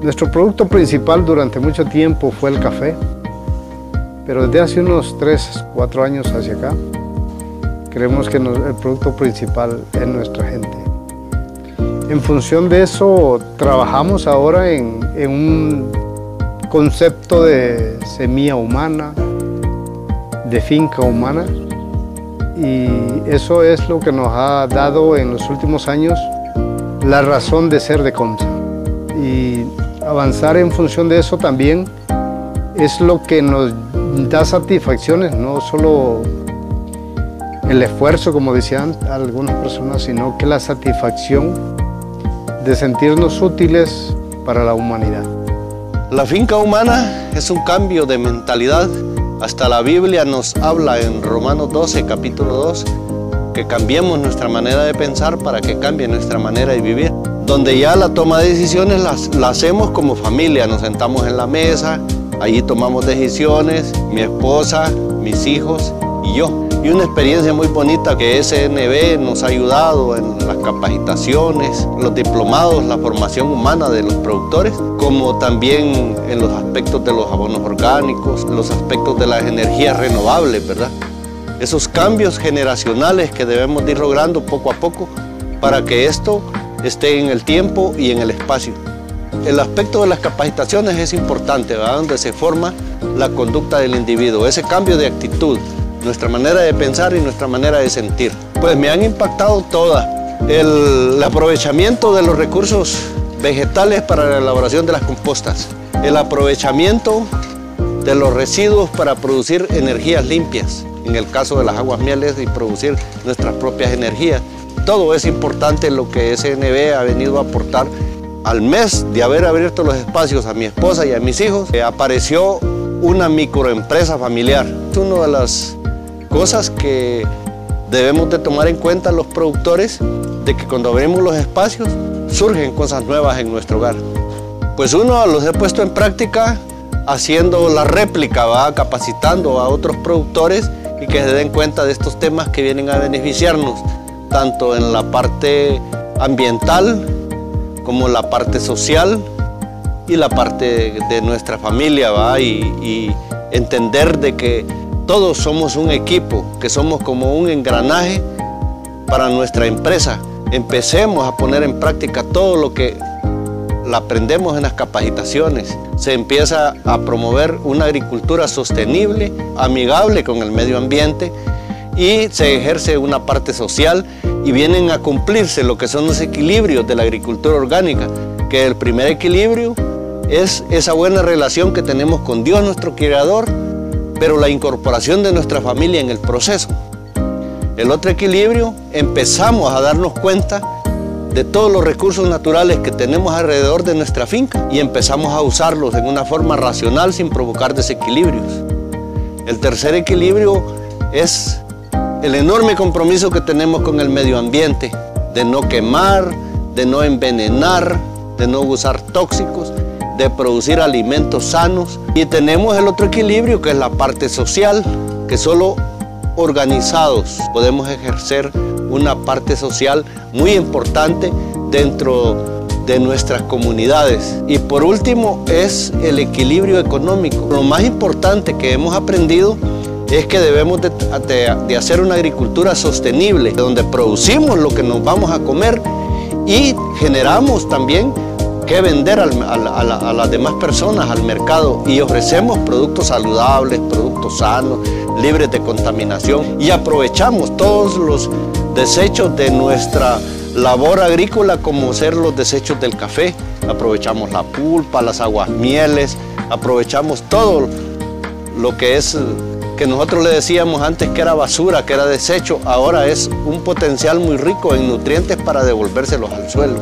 Nuestro producto principal durante mucho tiempo fue el café, pero desde hace unos 3, 4 años hacia acá, creemos que el producto principal es nuestra gente. En función de eso, trabajamos ahora en un concepto de semilla humana, de finca humana, y eso es lo que nos ha dado en los últimos años la razón de ser de Consa. Y avanzar en función de eso también es lo que nos da satisfacciones, no solo el esfuerzo, como decían algunas personas, sino que la satisfacción de sentirnos útiles para la humanidad. La finca humana es un cambio de mentalidad. Hasta la Biblia nos habla en Romanos 12, capítulo 2, que cambiemos nuestra manera de pensar para que cambie nuestra manera de vivir. Donde ya la toma de decisiones la hacemos como familia, nos sentamos en la mesa, allí tomamos decisiones, mi esposa, mis hijos y yo. Y una experiencia muy bonita que SNB nos ha ayudado en las capacitaciones, los diplomados, la formación humana de los productores, como también en los aspectos de los abonos orgánicos, los aspectos de las energías renovables, ¿verdad? Esos cambios generacionales que debemos de ir logrando poco a poco para que esto esté en el tiempo y en el espacio. El aspecto de las capacitaciones es importante, ¿verdad? Donde se forma la conducta del individuo, ese cambio de actitud, nuestra manera de pensar y nuestra manera de sentir. Pues me han impactado todas. El aprovechamiento de los recursos vegetales para la elaboración de las compostas, el aprovechamiento de los residuos para producir energías limpias, en el caso de las aguas mieles y producir nuestras propias energías. Todo es importante lo que SNB ha venido a aportar. Al mes de haber abierto los espacios a mi esposa y a mis hijos, apareció una microempresa familiar. Es una de las cosas que debemos de tomar en cuenta los productores, de que cuando abrimos los espacios surgen cosas nuevas en nuestro hogar. Pues uno los he puesto en práctica haciendo la réplica, ¿va? Capacitando a otros productores y que se den cuenta de estos temas que vienen a beneficiarnos, tanto en la parte ambiental como la parte social y la parte de nuestra familia, ¿va? Y entender de que todos somos un equipo, que somos como un engranaje para nuestra empresa. Empecemos a poner en práctica todo lo que aprendemos en las capacitaciones. Se empieza a promover una agricultura sostenible, amigable con el medio ambiente, y se ejerce una parte social y vienen a cumplirse lo que son los equilibrios de la agricultura orgánica, que el primer equilibrio es esa buena relación que tenemos con Dios, nuestro Creador, pero la incorporación de nuestra familia en el proceso. El otro equilibrio, empezamos a darnos cuenta de todos los recursos naturales que tenemos alrededor de nuestra finca y empezamos a usarlos en una forma racional sin provocar desequilibrios. El tercer equilibrio es el enorme compromiso que tenemos con el medio ambiente, de no quemar, de no envenenar, de no usar tóxicos, de producir alimentos sanos. Y tenemos el otro equilibrio, que es la parte social, que solo organizados podemos ejercer una parte social muy importante dentro de nuestras comunidades. Y por último es el equilibrio económico. Lo más importante que hemos aprendido es que debemos de hacer una agricultura sostenible, donde producimos lo que nos vamos a comer y generamos también que vender a las demás personas, al mercado, y ofrecemos productos saludables, productos sanos, libres de contaminación, y aprovechamos todos los desechos de nuestra labor agrícola, como ser los desechos del café. Aprovechamos la pulpa, las aguas mieles, aprovechamos todo lo que es, que nosotros le decíamos antes que era basura, que era desecho, ahora es un potencial muy rico en nutrientes para devolvérselos al suelo.